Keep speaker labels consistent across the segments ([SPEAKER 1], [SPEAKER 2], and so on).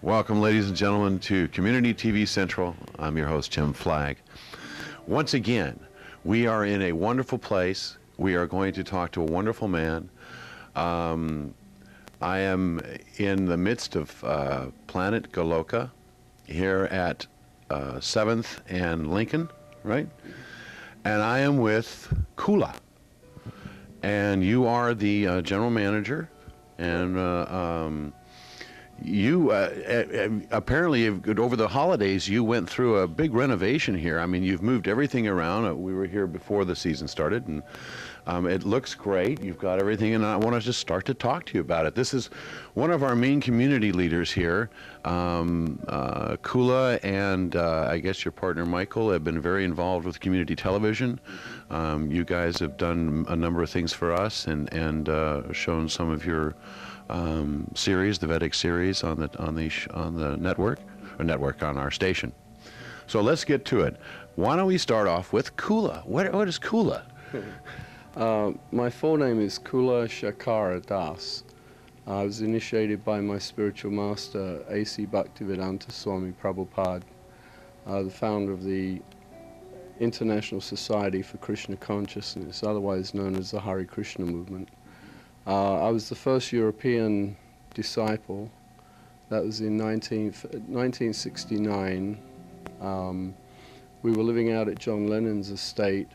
[SPEAKER 1] Welcome, ladies and gentlemen, to Community TV Central. I'm your host, Jim Flagg. Once again, we are in a wonderful place. We are going to talk to a wonderful man. I am in the midst of Planet Goloka here at 7th and Lincoln, right? And I am with Kula. And you are the general manager. And you apparently, over the holidays, you went through a big renovation here. I mean, you've moved everything around. We were here before the season started, and it looks great. You've got everything, and I want to just start to talk to you about it. This is one of our main community leaders here. Kula and I guess your partner Michael have been very involved with community television. You guys have done a number of things for us and shown some of your series, the Vedic series on the network on our station. So let's get to it. Why don't we start off with Kula? What is Kula?
[SPEAKER 2] My full name is Kulashekar Das. I was initiated by my spiritual master, A.C. Bhaktivedanta Swami Prabhupada, the founder of the International Society for Krishna Consciousness, otherwise known as the Hare Krishna movement. I was the first European disciple. That was in 1969. We were living out at John Lennon's estate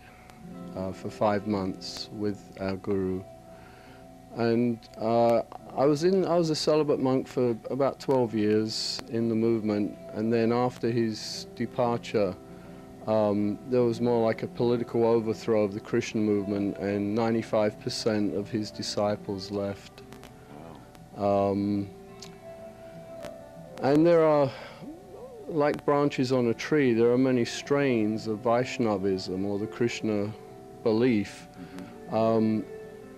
[SPEAKER 2] for 5 months with our guru. And I was a celibate monk for about 12 years in the movement, and then after his departure, there was more like a political overthrow of the Krishna movement, and 95% of his disciples left. Wow. And there are, like branches on a tree, there are many strains of Vaishnavism, or the Krishna belief. Mm-hmm.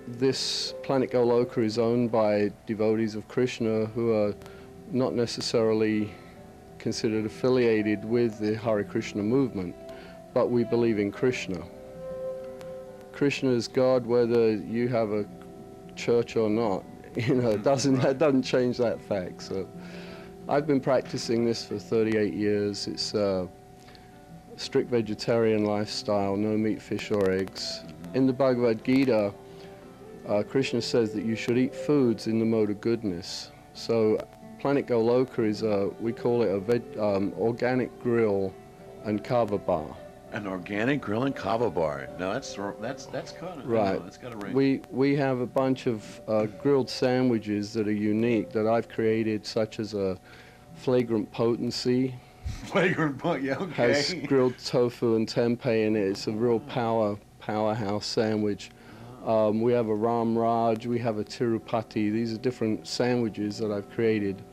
[SPEAKER 2] This Planet Goloka is owned by devotees of Krishna who are not necessarily considered affiliated with the Hare Krishna movement, but we believe in Krishna. Krishna is God whether you have a church or not. You know, that doesn't change that fact. So I've been practicing this for 38 years. It's a strict vegetarian lifestyle, no meat, fish, or eggs. In the Bhagavad Gita, Krishna says that you should eat foods in the mode of goodness. So Planet Goloka is we call it a organic grill and kava bar.
[SPEAKER 1] An organic grill and kava bar. Now that's kind of
[SPEAKER 2] right.
[SPEAKER 1] That's got a ring.
[SPEAKER 2] We have a bunch of grilled sandwiches that are unique that I've created, such as a flagrant potency.
[SPEAKER 1] Flagrant potency, yeah, okay.
[SPEAKER 2] Has grilled tofu and tempeh in it. It's a real powerhouse sandwich. We have a Ram Raj, we have a Tirupati. These are different sandwiches that I've created.
[SPEAKER 1] These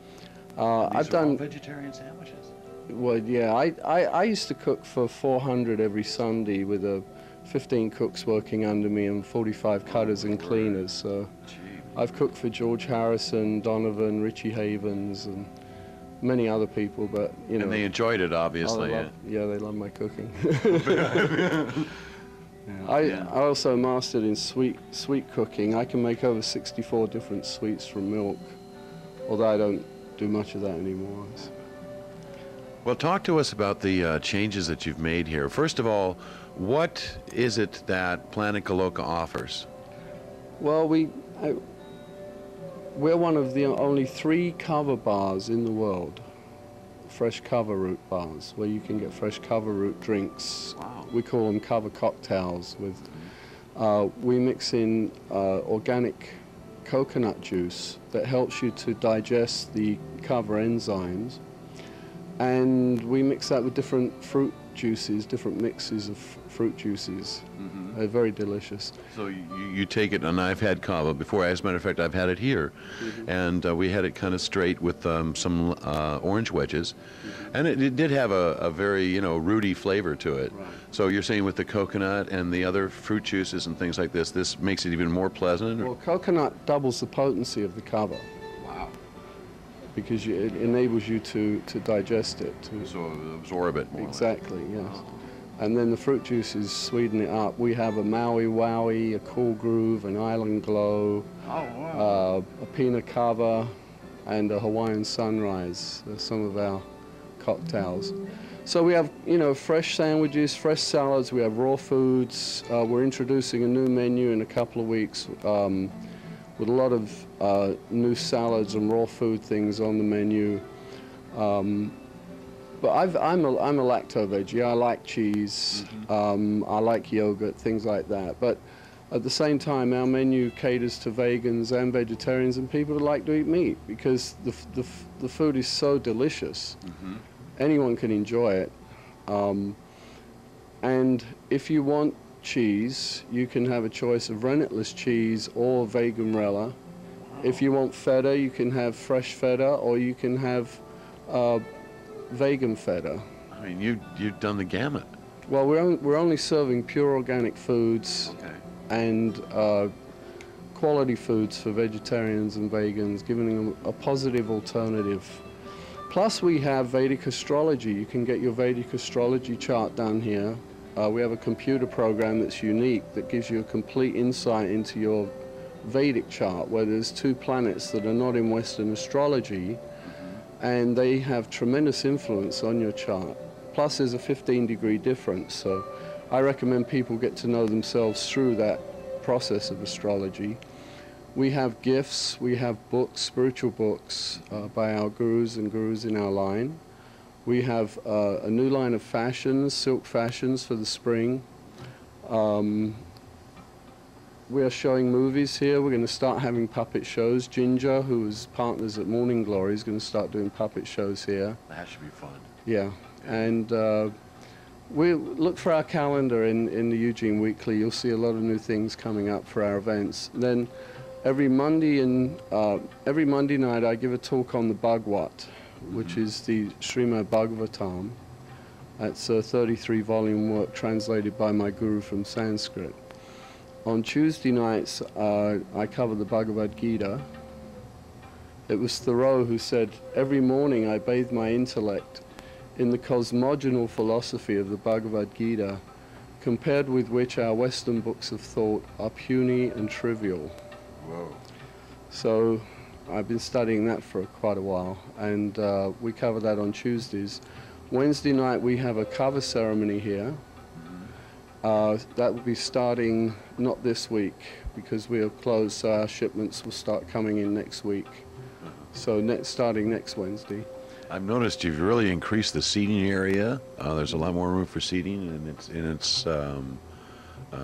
[SPEAKER 1] are all vegetarian sandwiches?
[SPEAKER 2] Well, yeah, I used to cook for 400 every Sunday with 15 cooks working under me and 45 cutters and cleaners. So I've cooked for George Harrison, Donovan, Richie Havens, and many other people, but, you know.
[SPEAKER 1] And they enjoyed it, obviously.
[SPEAKER 2] Yeah, they love my cooking. I also mastered in sweet cooking. I can make over 64 different sweets from milk, although I don't do much of that anymore.
[SPEAKER 1] Well, talk to us about the changes that you've made here. First of all, what is it that Planet Goloka offers?
[SPEAKER 2] Well, we're one of the only 3 kava bars in the world fresh cover root bars, where you can get fresh cover root drinks.
[SPEAKER 1] Wow.
[SPEAKER 2] We call them cover cocktails. We mix in organic coconut juice that helps you to digest the cover enzymes, and we mix that with different fruit juices, different mixes of fruit juices. They're very delicious.
[SPEAKER 1] So you take it, and I've had kava before. As a matter of fact, I've had it here, and we had it kind of straight with some orange wedges, and it did have a very rooty flavor to it.
[SPEAKER 2] Right.
[SPEAKER 1] So you're saying with the coconut and the other fruit juices and things like this makes it even more pleasant?
[SPEAKER 2] Well, coconut doubles the potency of the kava.
[SPEAKER 1] Wow.
[SPEAKER 2] Because it enables you to digest it.
[SPEAKER 1] So absorb it more.
[SPEAKER 2] Exactly, yes. And then the fruit juices sweeten it up. We have a Maui Wowie, a Cool Groove, an Island Glow, a Pina Cava, and a Hawaiian Sunrise. They're some of our cocktails. So we have, fresh sandwiches, fresh salads. We have raw foods. We're introducing a new menu in a couple of weeks with a lot of new salads and raw food things on the menu. But I'm a lacto-veggie. I like cheese. I like yogurt, things like that. But at the same time, our menu caters to vegans and vegetarians and people who like to eat meat, because the food is so delicious. Anyone can enjoy it. And if you want cheese, you can have a choice of rennetless cheese or vegan-rella. If you want feta, you can have fresh feta, or you can have vegan feta.
[SPEAKER 1] I mean, you've done the gamut.
[SPEAKER 2] Well, we're only serving pure organic foods and quality foods for vegetarians and vegans, giving them a positive alternative. Plus, we have Vedic astrology. You can get your Vedic astrology chart done here. We have a computer program that's unique that gives you a complete insight into your Vedic chart, where there's 2 planets that are not in Western astrology, and they have tremendous influence on your chart. Plus, there's a 15-degree difference, so I recommend people get to know themselves through that process of astrology. We have gifts, we have books, spiritual books by our gurus and gurus in our line. We have a new line of fashions, silk fashions for the spring. We are showing movies here. We're going to start having puppet shows. Ginger, who is partners at Morning Glory, is going to start doing puppet shows here.
[SPEAKER 1] That should be fun.
[SPEAKER 2] Yeah, and we look for our calendar in the Eugene Weekly. You'll see a lot of new things coming up for our events. Then every Monday night I give a talk on the Bhagavad, which is the Srimad Bhagavatam. That's a 33-volume work translated by my guru from Sanskrit. On Tuesday nights, I cover the Bhagavad Gita. It was Thoreau who said, "Every morning I bathe my intellect in the cosmogonal philosophy of the Bhagavad Gita, compared with which our Western books of thought are puny and trivial."
[SPEAKER 1] Whoa.
[SPEAKER 2] So I've been studying that for quite a while, and we cover that on Tuesdays. Wednesday night we have a cover ceremony here. That will be starting not this week, because we are closed, so our shipments will start coming in next week. So starting next Wednesday.
[SPEAKER 1] I've noticed you've really increased the seating area. There's a lot more room for seating, and it's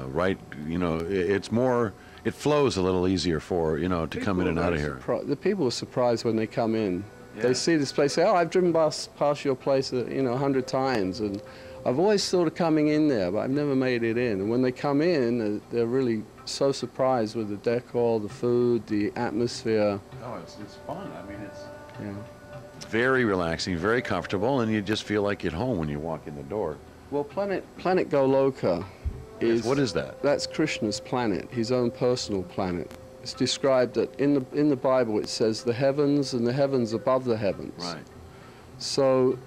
[SPEAKER 1] right. It's more. It flows a little easier for to come in and out of here.
[SPEAKER 2] The people are surprised when they come in.
[SPEAKER 1] Yeah.
[SPEAKER 2] They see this place, say, "Oh, I've driven past your place, 100 times, and I've always thought of coming in there, but I've never made it in." And when they come in, they're really so surprised with the decor, the food, the atmosphere.
[SPEAKER 1] Oh, it's fun. I mean, it's
[SPEAKER 2] very
[SPEAKER 1] relaxing, very comfortable, and you just feel like you're at home when you walk in the door.
[SPEAKER 2] Well, Planet Goloka is...
[SPEAKER 1] What is that?
[SPEAKER 2] That's Krishna's planet, his own personal planet. It's described that in the Bible it says the heavens and the heavens above the heavens.
[SPEAKER 1] Right.
[SPEAKER 2] So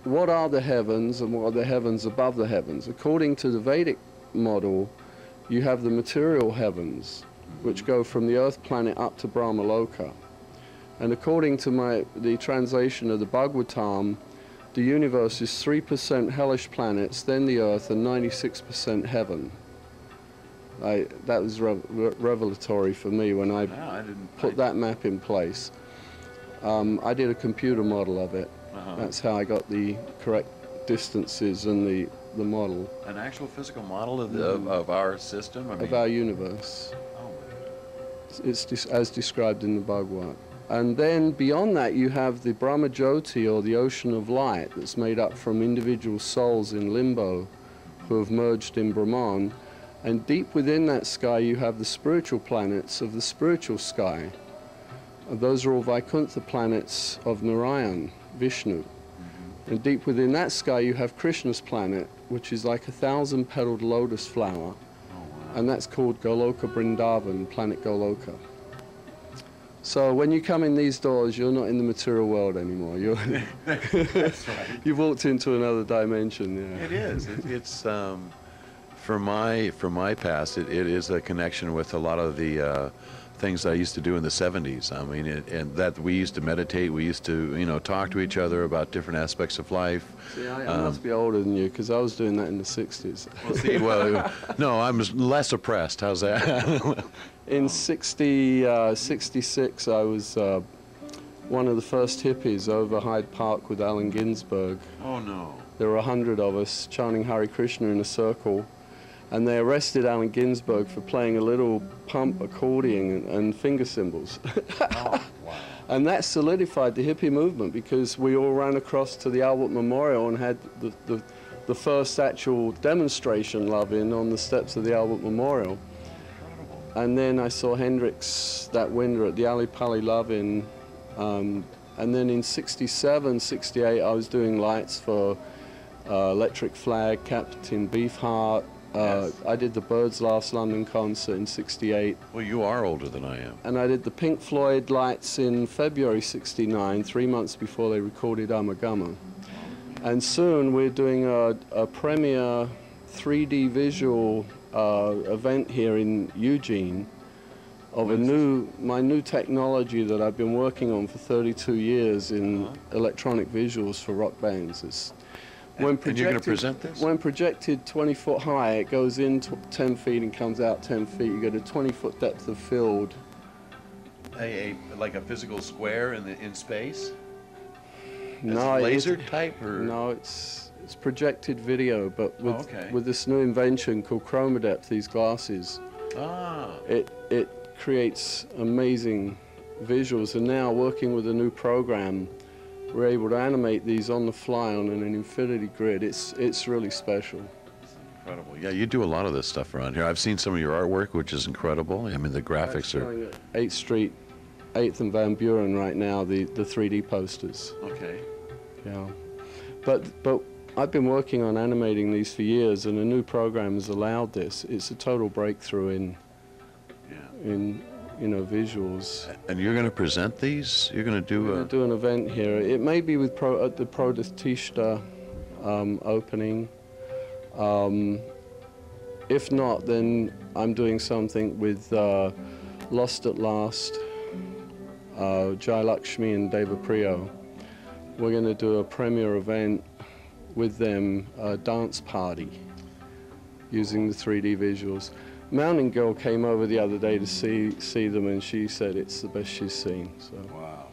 [SPEAKER 2] what are the heavens and what are the heavens above the heavens? According to the Vedic model, you have the material heavens, which go from the earth planet up to Brahmaloka. And according to the translation of the Bhagavatam, the universe is 3% hellish planets, then the earth, and 96% heaven. That was revelatory for me when I put that map in place. I did a computer model of it. That's how I got the correct distances and the model
[SPEAKER 1] An actual physical model of our system? I mean,
[SPEAKER 2] of our universe.
[SPEAKER 1] oh my
[SPEAKER 2] It's as described in the Bhagavad. And then beyond that, you have the Brahma Jyoti, or the ocean of light, that's made up from individual souls in limbo who have merged in Brahman. And deep within that sky, you have the spiritual planets of the spiritual sky. Those are all Vaikuntha planets of Narayan, Vishnu. And deep within that sky, you have Krishna's planet, which is like a 1,000-petaled lotus flower. And that's called Goloka Vrindavan, planet Goloka. So when you come in these doors, you're not in the material world anymore. You're
[SPEAKER 1] That's right.
[SPEAKER 2] You've walked into another dimension. Yeah.
[SPEAKER 1] It is. It's from my past. It is a connection with a lot of the things I used to do in the 70s. I mean, and that we used to meditate. We used to, talk to each other about different aspects of life.
[SPEAKER 2] See, I must be older than you, because I was doing that in the 60s.
[SPEAKER 1] No, I'm less oppressed. How's that?
[SPEAKER 2] In 66, I was one of the first hippies over Hyde Park with Allen Ginsberg.
[SPEAKER 1] Oh, no.
[SPEAKER 2] There were 100 of us chanting Hare Krishna in a circle, and they arrested Allen Ginsberg for playing a little pump accordion and finger cymbals.
[SPEAKER 1] Oh, wow.
[SPEAKER 2] And that solidified the hippie movement, because we all ran across to the Albert Memorial and had the first actual demonstration love-in on the steps of the Albert Memorial. And then I saw Hendrix that winter at the Ali Pali Love-In. And then in 67, 68, I was doing lights for Electric Flag, Captain Beefheart.
[SPEAKER 1] Yes.
[SPEAKER 2] I did the Byrds' last London concert in 68.
[SPEAKER 1] Well, you are older than I am.
[SPEAKER 2] And I did the Pink Floyd lights in February 69, 3 months before they recorded Amagama. And soon we're doing a premiere 3D visual event here in Eugene of my new technology that I've been working on for 32 years in electronic visuals for rock bands.
[SPEAKER 1] And you're going to present this?
[SPEAKER 2] When projected 20 foot high, it goes in 10 feet and comes out 10 feet. You get a 20-foot depth of field.
[SPEAKER 1] Like a physical square in space?
[SPEAKER 2] No,
[SPEAKER 1] laser type, or
[SPEAKER 2] no, it's projected video, but
[SPEAKER 1] okay.
[SPEAKER 2] with this new invention called ChromaDepth, these glasses, it creates amazing visuals. And now, working with a new program, we're able to animate these on the fly on an infinity grid. It's really special.
[SPEAKER 1] It's incredible. Yeah, you do a lot of this stuff around here. I've seen some of your artwork, which is incredible. I mean, the graphics are...
[SPEAKER 2] 8th Street, 8th and Van Buren right now, the 3D posters.
[SPEAKER 1] Okay.
[SPEAKER 2] Yeah. But I've been working on animating these for years, and a new program has allowed this. It's a total breakthrough in visuals.
[SPEAKER 1] And you're going to present these? You're going to do
[SPEAKER 2] We're going to do an event here. It may be at the Proditishta opening. If not, then I'm doing something with Lost at Last, Jai Lakshmi and Deva Priyo. We're going to do a premiere event with them, a dance party, using the 3D visuals. Mountain Girl came over the other day to see them, and she said it's the best she's seen. So
[SPEAKER 1] Wow.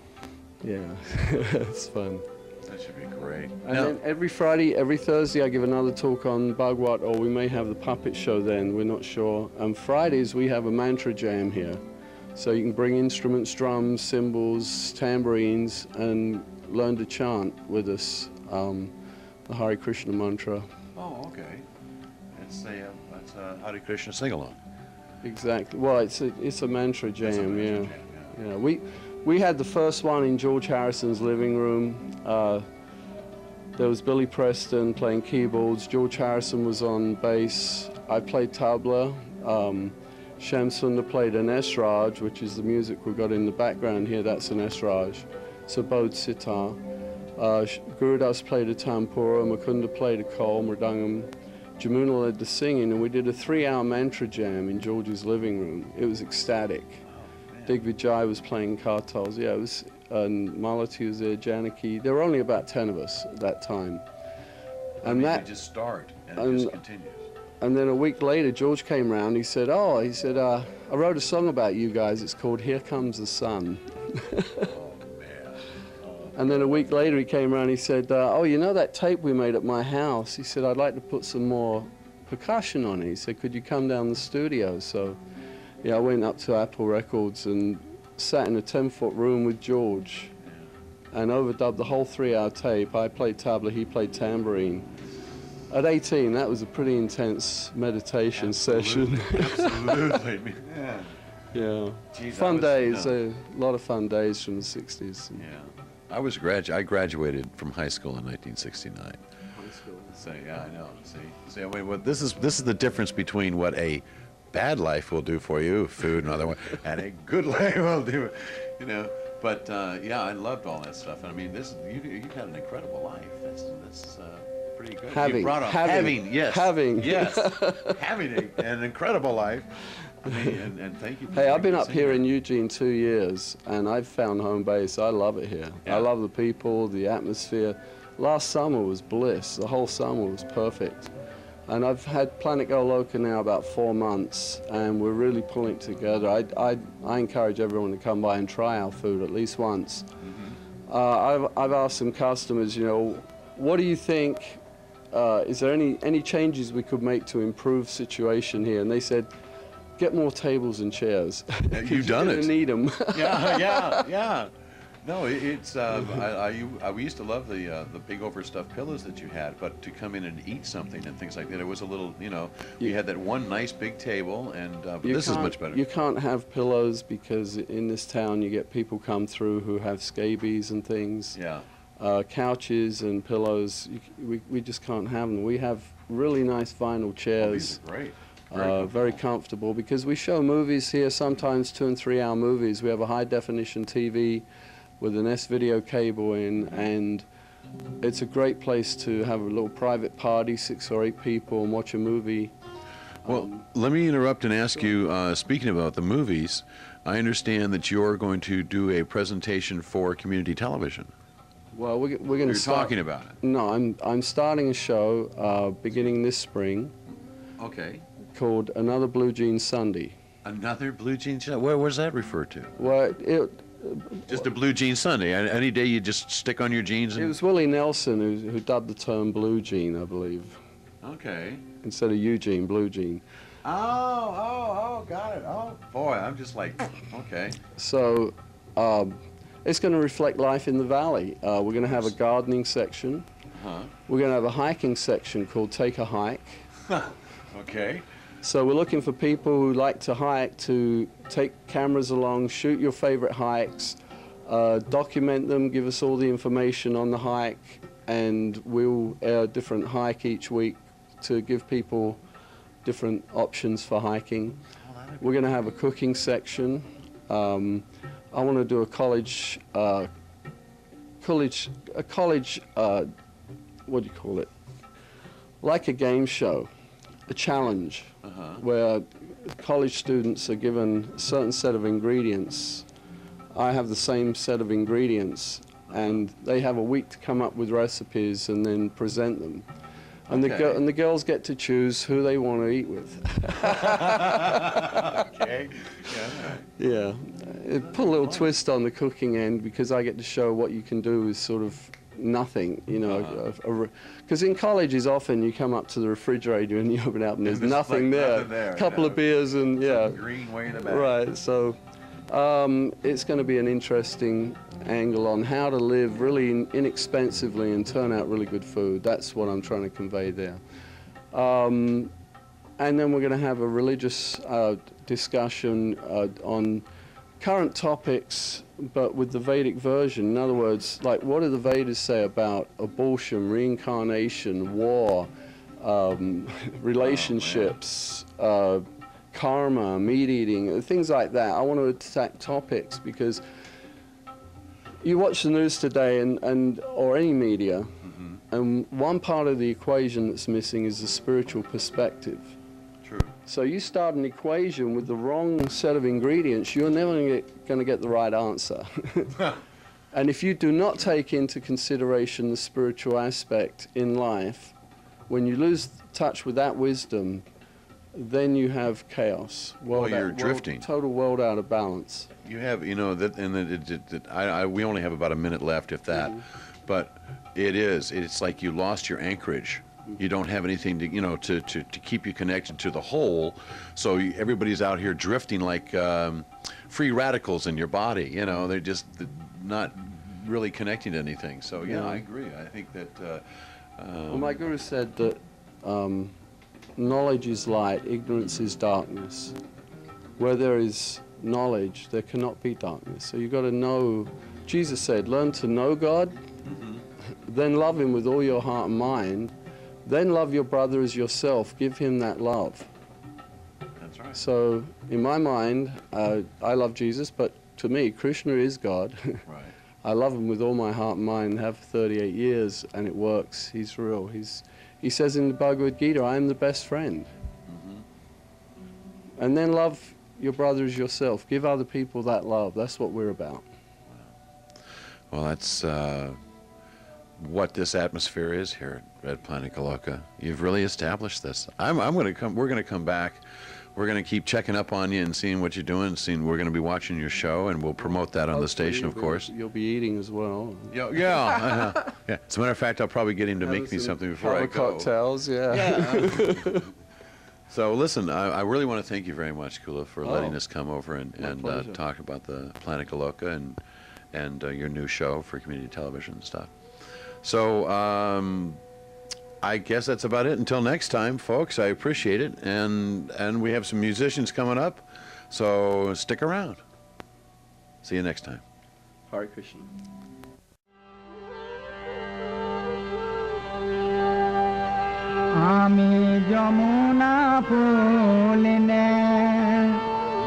[SPEAKER 2] yeah, it's fun.
[SPEAKER 1] That should be great.
[SPEAKER 2] And then every Friday, every Thursday, I give another talk on Bhagavad, or we may have the puppet show then, we're not sure. And Fridays, we have a mantra jam here. So you can bring instruments, drums, cymbals, tambourines, and learn to chant with us the Hare Krishna mantra.
[SPEAKER 1] Oh, okay. It's a Hare Krishna sing-along.
[SPEAKER 2] Exactly. Well, it's a mantra jam,
[SPEAKER 1] It's a mantra
[SPEAKER 2] yeah.
[SPEAKER 1] jam, yeah.
[SPEAKER 2] Yeah, we had the first one in George Harrison's living room. There was Billy Preston playing keyboards. George Harrison was on bass. I played tabla. Shyam Sundar played an esraj, which is the music we've got in the background here. That's an esraj. Sabod sitar. Gurudas played a tampura. Mukunda played a kol, mridangam. Jamuna led the singing, and we did a 3-hour mantra jam in George's living room. It was ecstatic. Digvijay was playing kartals. Yeah, it was, and Malati was there, Janaki. There were only about 10 of us at that time. And
[SPEAKER 1] they just start, and it just continues.
[SPEAKER 2] And then a week later, George came round. He said, I wrote a song about you guys. It's called Here Comes the Sun.
[SPEAKER 1] Oh, man. Oh.
[SPEAKER 2] And then a week later he came around, he said, oh, you know that tape we made at my house? He said, I'd like to put some more percussion on it. He said, could you come down to the studio? So, yeah, I went up to Apple Records and sat in a 10-foot room with George and overdubbed the whole 3-hour tape. I played tabla, he played tambourine. At 18, that was a pretty intense meditation session.
[SPEAKER 1] Absolutely. Yeah.
[SPEAKER 2] Yeah.
[SPEAKER 1] Geez,
[SPEAKER 2] Fun days, a lot of fun days from the 60s.
[SPEAKER 1] Yeah. I graduated from high school in 1969.
[SPEAKER 2] High school.
[SPEAKER 1] So yeah, I know. See, I mean, what this is the difference between what a bad life will do for you, food and other one, and a good life will do, you know. But yeah, I loved all that stuff. I mean, you've had an incredible life. That's pretty good.
[SPEAKER 2] Having
[SPEAKER 1] an incredible life. I mean, and thank you.
[SPEAKER 2] Hey, I've been up here in Eugene 2 years, and I've found home base. I love it here.
[SPEAKER 1] Yeah.
[SPEAKER 2] I love the people, the atmosphere. Last summer was bliss. The whole summer was perfect. And I've had Planet Goloka now about 4 months, and we're really pulling it together. I encourage everyone to come by and try our food at least once. I've asked some customers, you know, what do you think? Is there any changes we could make to improve situation here? And they said, get more tables and chairs.
[SPEAKER 1] You've done it.
[SPEAKER 2] Need them.
[SPEAKER 1] yeah. No, it's we used to love the big overstuffed pillows that you had, but to come in and eat something and things like that, it was a little, you know, you had that one nice big table, and but this is much better.
[SPEAKER 2] You can't have pillows because in this town you get people come through who have scabies and things.
[SPEAKER 1] Yeah.
[SPEAKER 2] Couches and pillows, we just can't have them. We have really nice vinyl chairs.
[SPEAKER 1] Oh, these are great.
[SPEAKER 2] Very comfortable, because we show movies here, sometimes 2 and 3 hour movies. We have a high definition TV with an S-video cable in, and it's a great place to have a little private party, 6 or 8 people, and watch a movie.
[SPEAKER 1] Well, let me interrupt and ask you, speaking about the movies, I understand that you're going to do a presentation for community television.
[SPEAKER 2] Well, we're going to
[SPEAKER 1] You're talking about it.
[SPEAKER 2] No, I'm starting a show beginning this spring.
[SPEAKER 1] Okay.
[SPEAKER 2] Called Another Blue Jean Sunday.
[SPEAKER 1] Another Blue Jean Sunday? Where does that refer to?
[SPEAKER 2] Well,
[SPEAKER 1] just a Blue Jean Sunday. Any day you just stick on your jeans?
[SPEAKER 2] It was Willie Nelson who dubbed the term blue jean, I believe.
[SPEAKER 1] Okay.
[SPEAKER 2] Instead of Eugene, blue jean.
[SPEAKER 1] Oh, got it. Oh, boy, I'm just like, okay.
[SPEAKER 2] So it's going to reflect life in the valley. We're going to have a gardening section. We're going to have a hiking section called Take a Hike.
[SPEAKER 1] Okay.
[SPEAKER 2] So we're looking for people who like to hike to take cameras along, shoot your favorite hikes, document them, give us all the information on the hike, and we'll air a different hike each week to give people different options for hiking. We're going to have a cooking section. I want to do a college, what do you call it? Like a game show. A challenge where college students are given a certain set of ingredients. I have the same set of ingredients, and they have a week to come up with recipes and then present them. And the girls get to choose who they want to eat with.
[SPEAKER 1] Okay.
[SPEAKER 2] Yeah. Put a little twist on the cooking end, because I get to show what you can do with sort of nothing, you know, because in colleges often you come up to the refrigerator and you open it up and there's nothing there. A couple of beers and
[SPEAKER 1] green way in the back.
[SPEAKER 2] Right. So it's going to be an interesting angle on how to live really inexpensively and turn out really good food. That's what I'm trying to convey there. And then we're going to have a religious discussion on current topics, but with the Vedic version. In other words, like, what do the Vedas say about abortion, reincarnation, war, relationships, karma, meat eating, things like that. I want to attack topics because you watch the news today or any media, and one part of the equation that's missing is the spiritual perspective.
[SPEAKER 1] True.
[SPEAKER 2] So you start an equation with the wrong set of ingredients, you're never going to get the right answer. And if you do not take into consideration the spiritual aspect in life, when you lose touch with that wisdom, then you have chaos.
[SPEAKER 1] You're drifting.
[SPEAKER 2] Total world out of balance.
[SPEAKER 1] You have, you know, that, and we only have about a minute left, if that. But it's like you lost your anchorage. You don't have anything to, you know, to keep you connected to the whole. So everybody's out here drifting like free radicals in your body. You know, they're just not really connecting to anything. So yeah, I agree. I think that.
[SPEAKER 2] Well, my guru said that knowledge is light, ignorance is darkness. Where there is knowledge, there cannot be darkness. So you've got to know. Jesus said, learn to know God, then love Him with all your heart and mind. Then love your brother as yourself. Give him that love.
[SPEAKER 1] That's right.
[SPEAKER 2] So, in my mind, I love Jesus, but to me, Krishna is God.
[SPEAKER 1] Right.
[SPEAKER 2] I love Him with all my heart and mind, have 38 years, and it works. He's real. He says in the Bhagavad Gita, I am the best friend. And then love your brother as yourself. Give other people that love. That's what we're about.
[SPEAKER 1] Well, that's what this atmosphere is here at Planet Goloka. You've really established this. We're going to come back. We're going to keep checking up on you and seeing what you're doing. We're going to be watching your show, and we'll promote that on the station, of course.
[SPEAKER 2] You'll be eating as well.
[SPEAKER 1] Yeah. Yeah. As a matter of fact, I'll probably get him to make me something before I go.
[SPEAKER 2] Cocktails, yeah.
[SPEAKER 1] So listen, I really want to thank you very much, Kula, for letting us come over and talk about the Planet Goloka and your new show for community television and stuff. So I guess that's about it. Until next time, folks, I appreciate it. And we have some musicians coming up, so stick around. See you next time.
[SPEAKER 2] Hare Krishna.
[SPEAKER 3] আমি যমুনা ফুলনে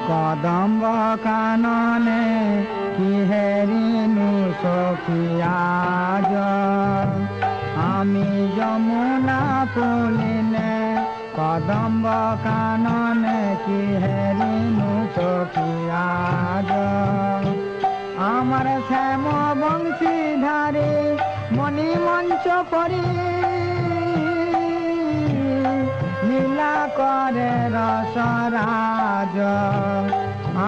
[SPEAKER 3] কদম্ব কাননে কি হেরিনু সখিয়াজ আমি যমুনা ফুলনে কদম্ব কাননে কি হেরিনু সখিয়াজ আমার শ্যাম বংশীধারী মণি মঞ্চ পরি লীলা করে রসরাজ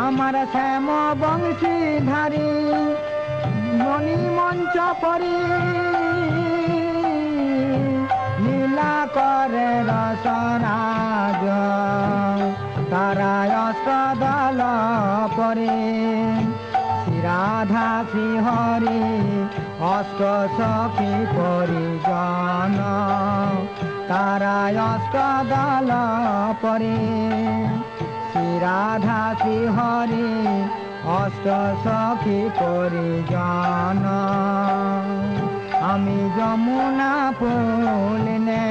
[SPEAKER 3] আমার শ্যাম বংশীধারী মণি মঞ্চ পরি লীলা করে রসরাজ তারা অষ্টদল পরে শ্রীরাধা শ্রীহরি অষ্ট সখী পরিজন তারা অষ্টদল পরে শ্রীরাধা শ্রীহরি অষ্ট সখী পরিজন আমি যমুনা ফুলনে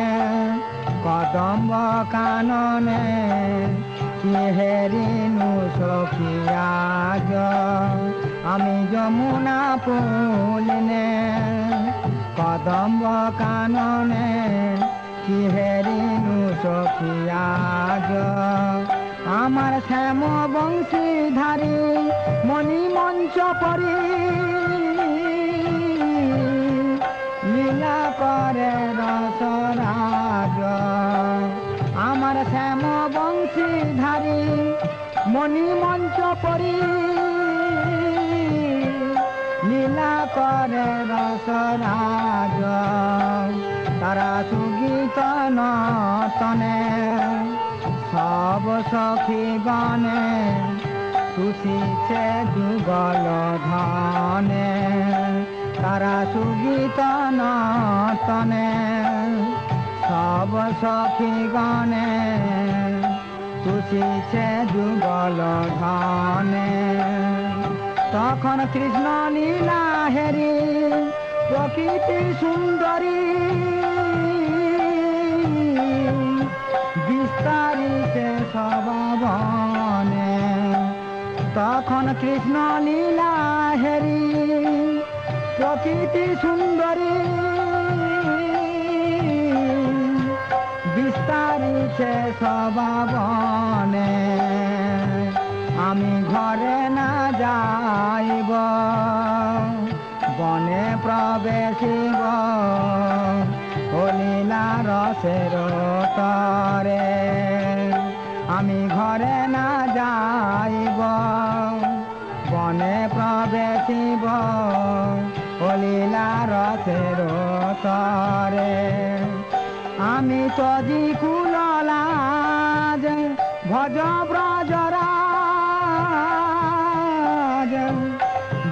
[SPEAKER 3] কদম্ব কাননে কি হেরিনু সখিয়াজ আমি যমুনা ফুলনে কদম্ব কাননে কি হেরিনু সখিয়াজ আমার শ্যাম বংশীধারী মণি মঞ্চ পরি লীলা করে রসরাজ আমার শ্যাম বংশীধারী মণি মঞ্চ পরি লীলা করে রসরাজ তারা সুগীত নতনে সব সখী গণে তুষিছে যুগল ধনে তারা সুগীত নতনে সব সখী গণে তুষিছে যুগল ধনে তখন কৃষ্ণ লীলা হেরি প্রকৃতি সুন্দরী বিস্তারিতে সবাবনে তখন কৃষ্ণ লীলা হেরি প্রকৃতি সুন্দরী বিস্তারিতে সবাবনে আমি ঘরে না যাইব বনে প্রবেশিব ও লীলা রসের তরে আমি ঘরে না যাইব মনে প্রবেশিব ও লীলা রসের তরে আমি তজি কুললাজ ভজ ব্রজরাজ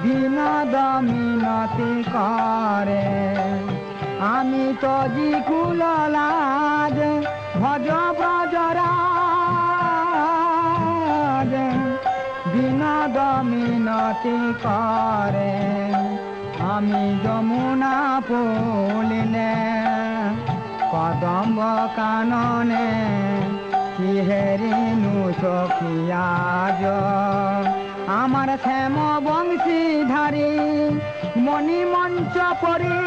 [SPEAKER 3] বিনোদ মিনতি করে আমি তজি কুললাজ ভজ ব্রজরাজ বিনোদ মিনতি করে আমি যমুনা পুলিনে কদম্ব কাননে কিহেরিনু সখিয়াজ আমার শ্যাম বংশীধারী মণিমঞ্চ পরি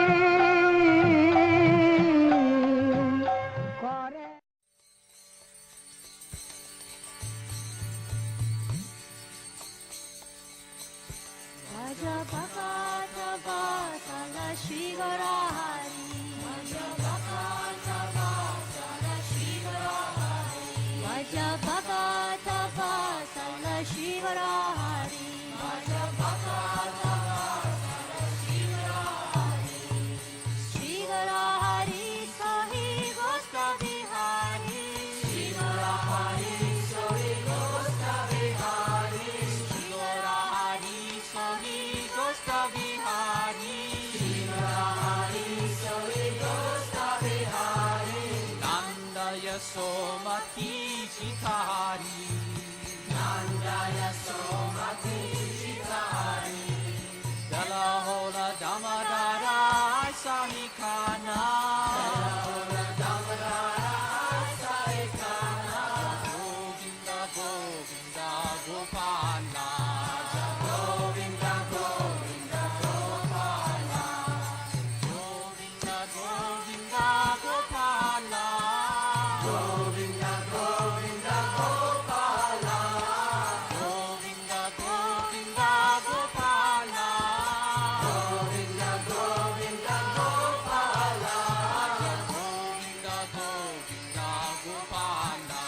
[SPEAKER 3] করে
[SPEAKER 4] Bhaja Bhakata Vasala Shri Garahari Bhaja Bhakata Vasala Shri Garahari Bhaja Bhakata Vasala Shri Garahari Bhaja Bhakata Vasala Shri Garahari Shri Garahari Sahi Gosta Vihari Shri Garahari Sahi Gosta Vihari Shri Garahari Sahi Gosta Vihari Shri Garahari Sahi Gosta Vihari Nanda Yasomati Chitari Nanda Yasomati Chitari Dalahola Damadara Sahikana Dalahola Damadara Sahikana Govinda Govinda Gopala Govinda Govinda Gopala Govinda Govinda Gopala Govinda Govinda Gopala Govinda Govinda Gopala Govinda Govinda Gopala Govinda Govinda Gopala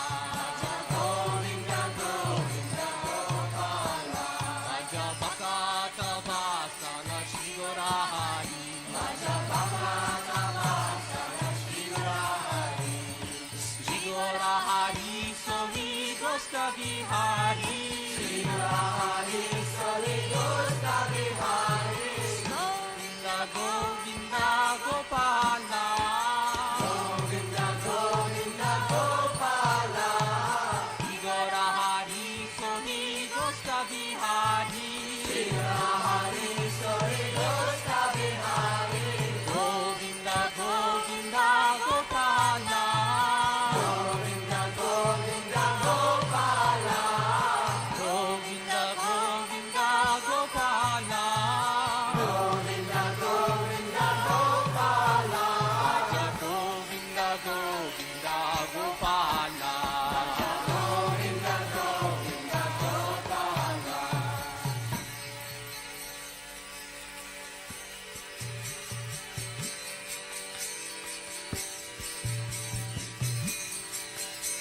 [SPEAKER 4] Govinda Govinda Gopala Bhaja Bhakata Vasala Shri Garahari Bhaja Bhakata Vasala Shri Garahari Shri Garahari Sahi Gosta Vihari Shri Garahari Sahi Gosta Vihari Govinda Govinda Gopala Govinda Govinda Gopala Shri Garahari Sahi Gosta Vihari Shri Garahari Sahi Gosta Vihari Govinda Govinda Gopala Govinda Govinda Gopala Govinda Govinda Gopala Govinda Govinda Gopala Govinda Govinda Gopala Govinda Govinda Gopala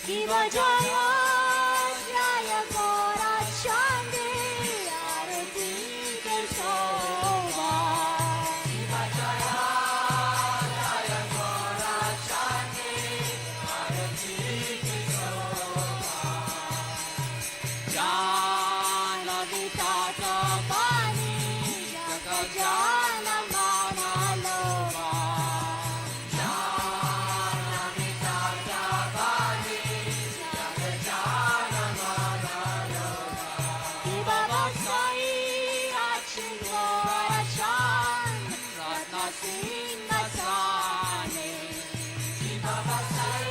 [SPEAKER 4] Shiva Jaya Jaya Gora Shandi Arati Ke Shobha Shiva Jaya Jaya Gora Shandi Arati Ke Shobha Jana Vitata Pani Jaka Jana Mana Lova Jana Vitata Pani Jaka Jana Mana Lova Shiva Vasai Achin Gora Shan Ratna Singha Sane Shiva Vasai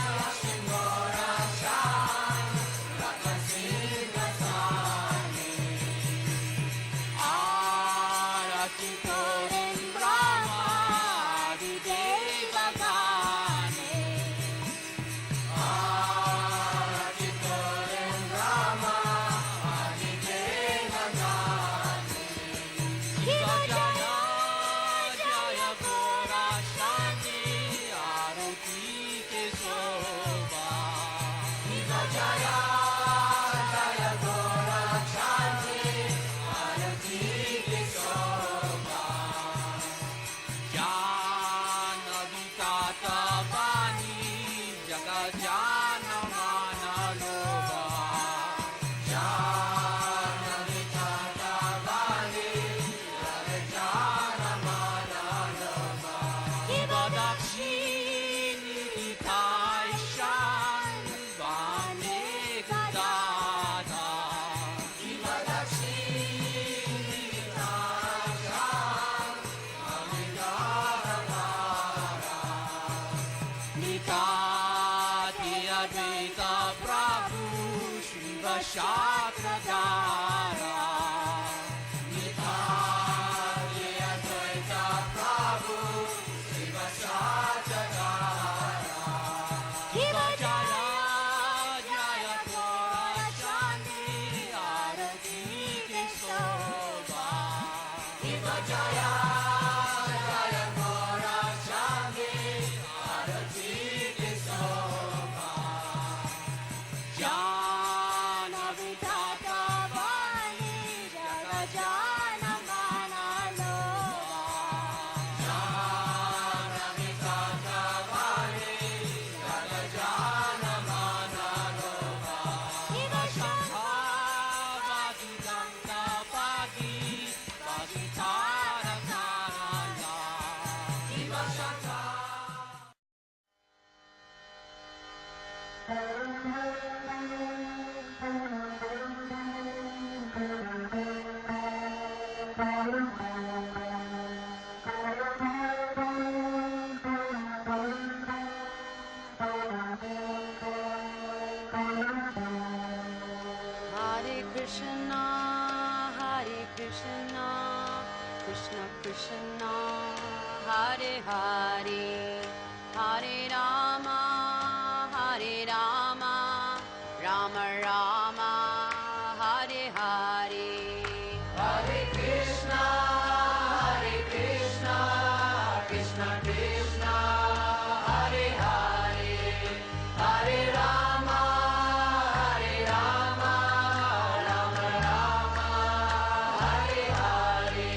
[SPEAKER 4] Achin Gora Shan Ratna Singha Sane Arati Koren Brahma Adi Deva Gane Arati Koren Brahma Adi Deva Gane Shiva Jaya Jaya Gora Shani Arati Ke Shobha Shiva Jaya Jaya Gora Shani Shastradhara Nithya Advaita Prabhu Shiva Shastradhara Shiva Jaya Jaya Kora Shanti Arati Ki Shobha Shiva Jaya Jaya Kora Shanti Arati Ki Shobha Jana Vidhata Vani Jaga Jana Mana Lova Jana Vidhata Vani Jaga Jana Mana Lova Shiva Shankha Vadi Ganga Vadi Vadi Tara Tarana Shiva Shankha
[SPEAKER 5] Hare Krishna, Krishna Krishna, Hare Hare, Hare Rama, Rama Rama, Hare Hare.
[SPEAKER 4] Hare Krishna, Krishna Krishna, Hare Hare, Hare Rama, Rama Rama, Hare Hare.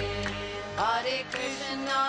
[SPEAKER 5] Hare Krishna,